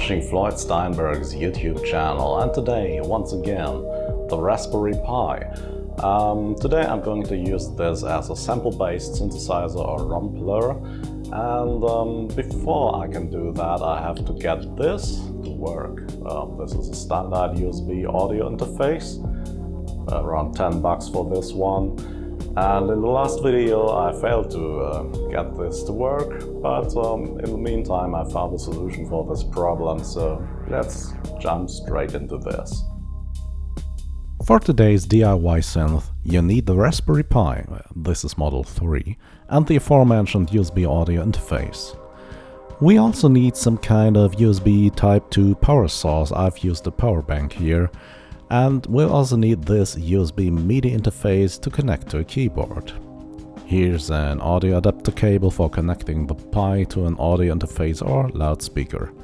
watching Floyd Steinberg's YouTube channel, and today, once again, the Raspberry Pi. Today I'm going to use this as a sample-based synthesizer or ROMpler, and before I can do that I have to get this to work. This is a standard USB audio interface, around $10 for this one. And in the last video I failed to get this to work, but in the meantime I found a solution for this problem, so let's jump straight into this. For today's DIY synth, you need the Raspberry Pi, this is Model 3, and the aforementioned USB audio interface. We also need some kind of USB Type 2 power source. I've used a power bank here. And we'll also need this USB MIDI interface to connect to a keyboard. Here's an audio adapter cable for connecting the Pi to an audio interface or loudspeaker.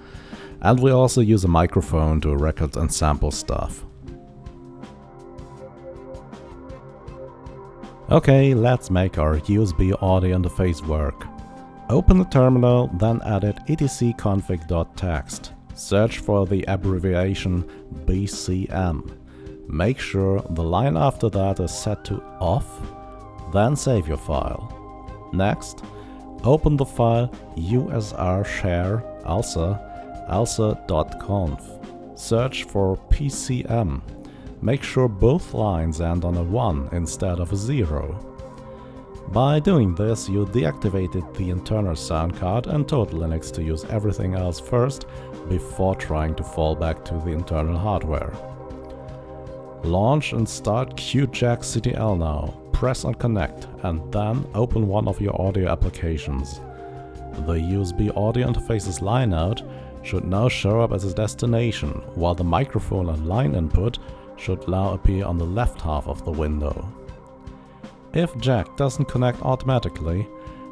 And we also use a microphone to record and sample stuff. Okay, let's make our USB audio interface work. Open the terminal, then edit etcconfig.txt. Search for the abbreviation BCM. Make sure the line after that is set to off, then save your file. Next, open the file usr-share alsa.conf. Search for PCM. Make sure both lines end on a 1 instead of a 0. By doing this, you deactivated the internal sound card and told Linux to use everything else first before trying to fall back to the internal hardware. Launch and start qjackctl now. Press on connect and then open one of your audio applications. The USB audio interface's line out should now show up as a destination, while the microphone and line input should now appear on the left half of the window. If Jack doesn't connect automatically,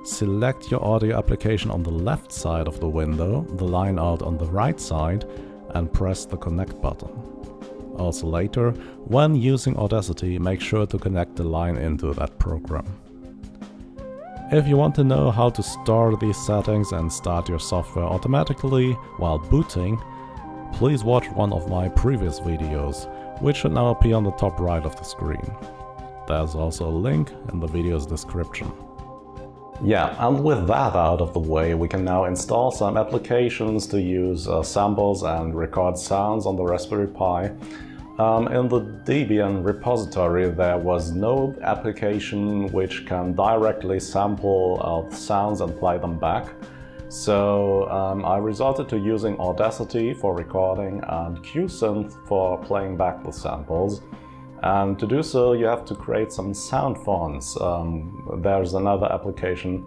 select your audio application on the left side of the window, the line out on the right side, and press the connect button. Also later, when using Audacity, make sure to connect the line into that program. If you want to know how to store these settings and start your software automatically while booting, please watch one of my previous videos, which should now appear on the top right of the screen. There's also a link in the video's description. Yeah, and with that out of the way, we can now install some applications to use samples and record sounds on the Raspberry Pi. In the Debian repository there was no application which can directly sample sounds and play them back. So I resorted to using Audacity for recording and QSYNTH for playing back the samples. And to do so you have to create some sound fonts. There's another application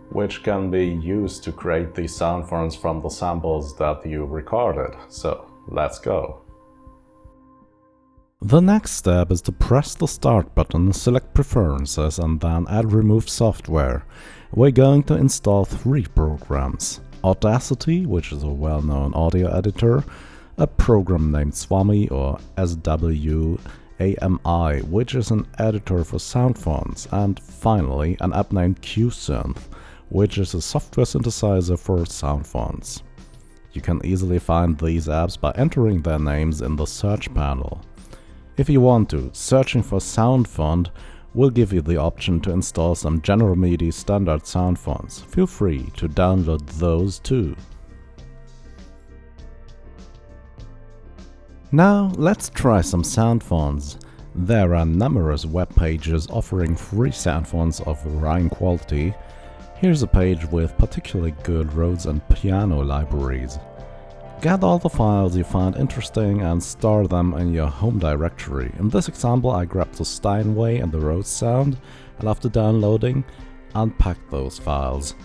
which can be used to create these sound fonts from the samples that you recorded. So let's go. The next step is to press the start button, select preferences and then add remove software. We're going to install 3 programs. Audacity, which is a well-known audio editor, a program named SWAMI or SWAMI, which is an editor for sound fonts, and finally an app named QSYNTH, which is a software synthesizer for sound fonts. You can easily find these apps by entering their names in the search panel. If you want to, searching for sound font will give you the option to install some General MIDI standard sound fonts. Feel free to download those too. Now let's try some sound fonts. There are numerous web pages offering free sound fonts of varying quality. Here's a page with particularly good Rhodes and piano libraries. Get all the files you find interesting and store them in your home directory. In this example I grabbed the Steinway and the Rhodes sound, and after downloading, unpacked those files.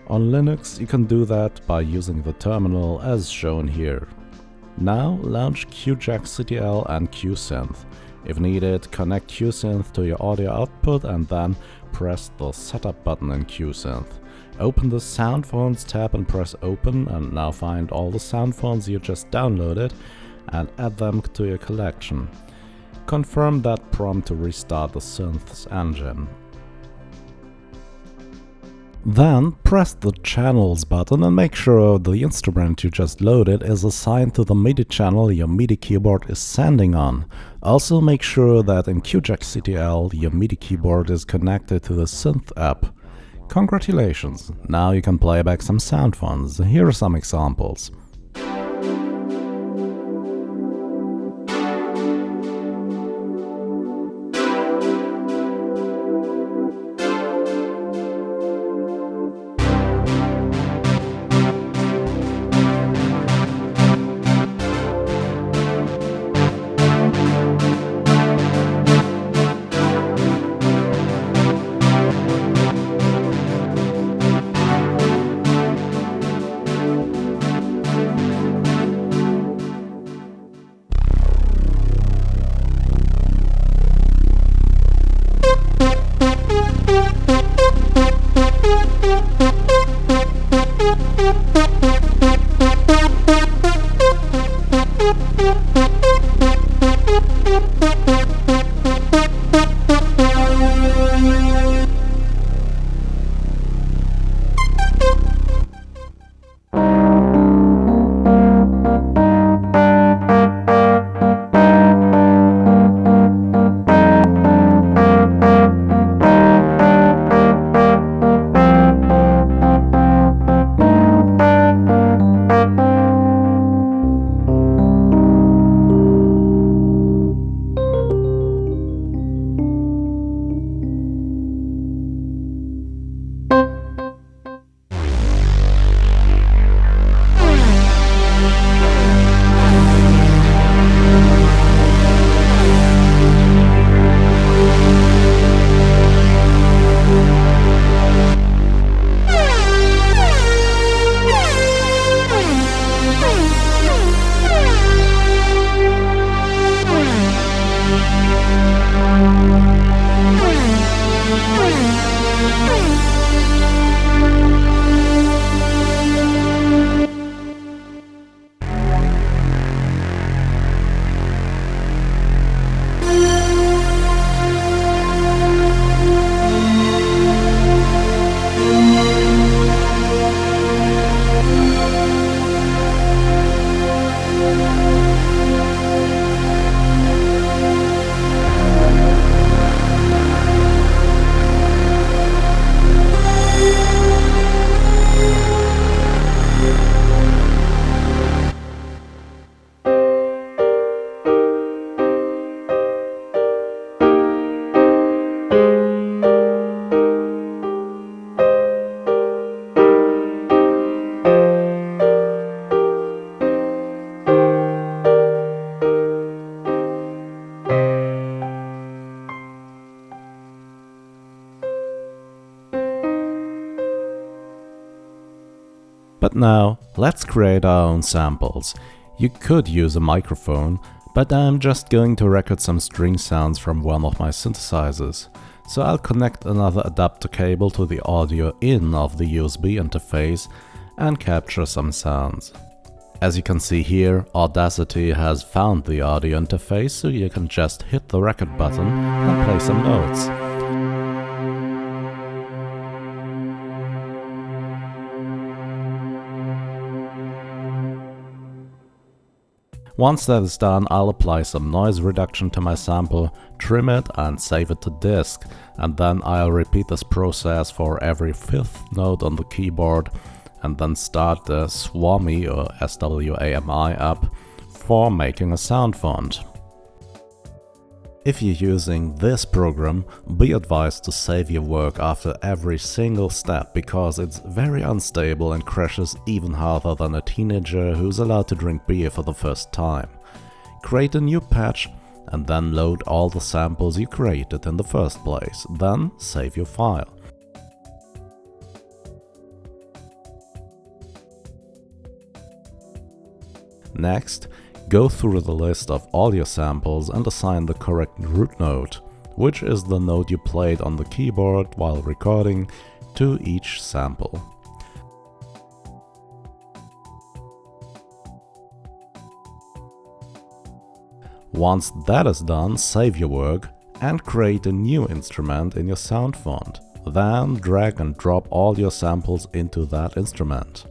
On Linux you can do that by using the terminal as shown here. Now launch qjackctl and QSYNTH. If needed, connect QSYNTH to your audio output and then press the setup button in QSYNTH. Open the sound fonts tab and press open, and now find all the sound fonts you just downloaded and add them to your collection. Confirm that prompt to restart the synth's engine. Then press the Channels button and make sure the instrument you just loaded is assigned to the MIDI channel your MIDI keyboard is sending on. Also make sure that in qjackctl your MIDI keyboard is connected to the Synth app. Congratulations! Now you can play back some sound fonts. Here are some examples. But now, let's create our own samples. You could use a microphone, but I'm just going to record some string sounds from one of my synthesizers. So I'll connect another adapter cable to the audio in of the USB interface and capture some sounds. As you can see here, Audacity has found the audio interface, so you can just hit the record button and play some notes. Once that is done, I'll apply some noise reduction to my sample, trim it and save it to disk, and then I'll repeat this process for every fifth note on the keyboard, and then start the SWAMI or SWAMI app for making a sound font. If you're using this program, be advised to save your work after every single step, because it's very unstable and crashes even harder than a teenager who's allowed to drink beer for the first time. Create a new patch and then load all the samples you created in the first place, then save your file. Next, go through the list of all your samples and assign the correct root note, which is the note you played on the keyboard while recording, to each sample. Once that is done, save your work and create a new instrument in your sound font. Then drag and drop all your samples into that instrument.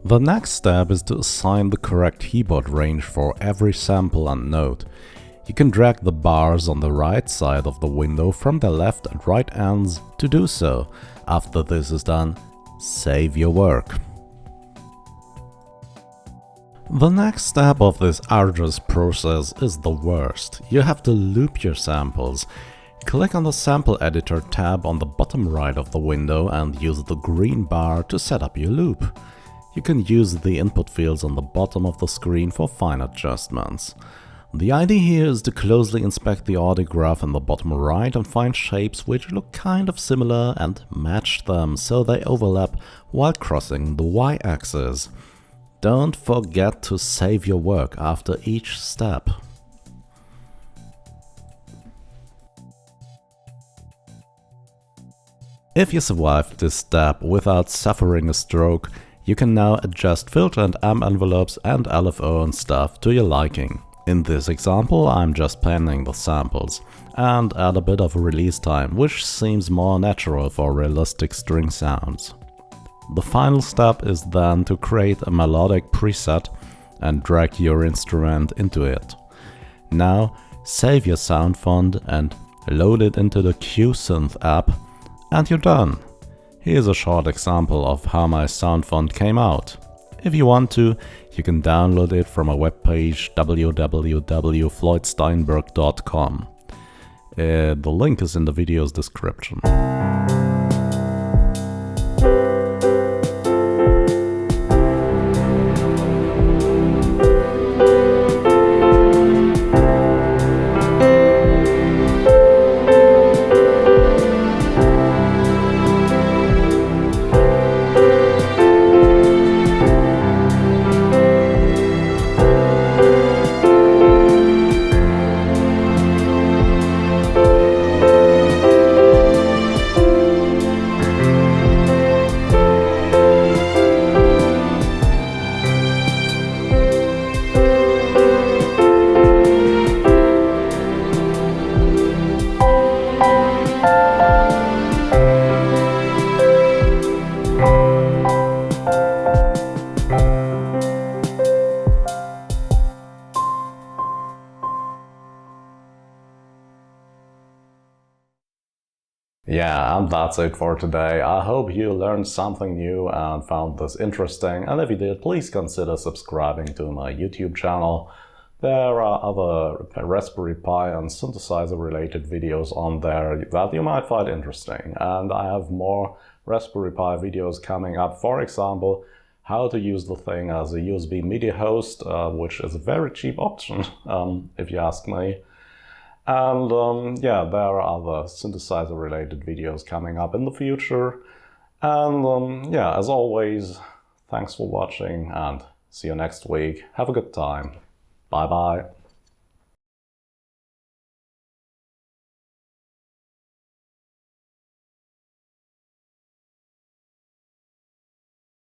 The next step is to assign the correct keyboard range for every sample and note. You can drag the bars on the right side of the window from the left and right ends to do so. After this is done, save your work. The next step of this arduous process is the worst. You have to loop your samples. Click on the Sample Editor tab on the bottom right of the window and use the green bar to set up your loop. You can use the input fields on the bottom of the screen for fine adjustments. The idea here is to closely inspect the audio graph in the bottom right and find shapes which look kind of similar and match them so they overlap while crossing the y-axis. Don't forget to save your work after each step. If you survived this step without suffering a stroke, you can now adjust filter and amp envelopes and LFO and stuff to your liking. In this example, I'm just panning the samples and add a bit of release time, which seems more natural for realistic string sounds. The final step is then to create a melodic preset and drag your instrument into it. Now save your sound font and load it into the QSYNTH app and you're done. Here's a short example of how my sound font came out. If you want to, you can download it from a webpage www.floydsteinberg.com. The link is in the video's description. Yeah, and that's it for today. I hope you learned something new and found this interesting, and if you did, please consider subscribing to my YouTube channel. There are other Raspberry Pi and synthesizer related videos on there that you might find interesting, and I have more Raspberry Pi videos coming up. For example, how to use the thing as a USB MIDI host, which is a very cheap option, if you ask me. And yeah, there are other synthesizer related videos coming up in the future. And yeah, as always, thanks for watching and see you next week. Have a good time. Bye bye.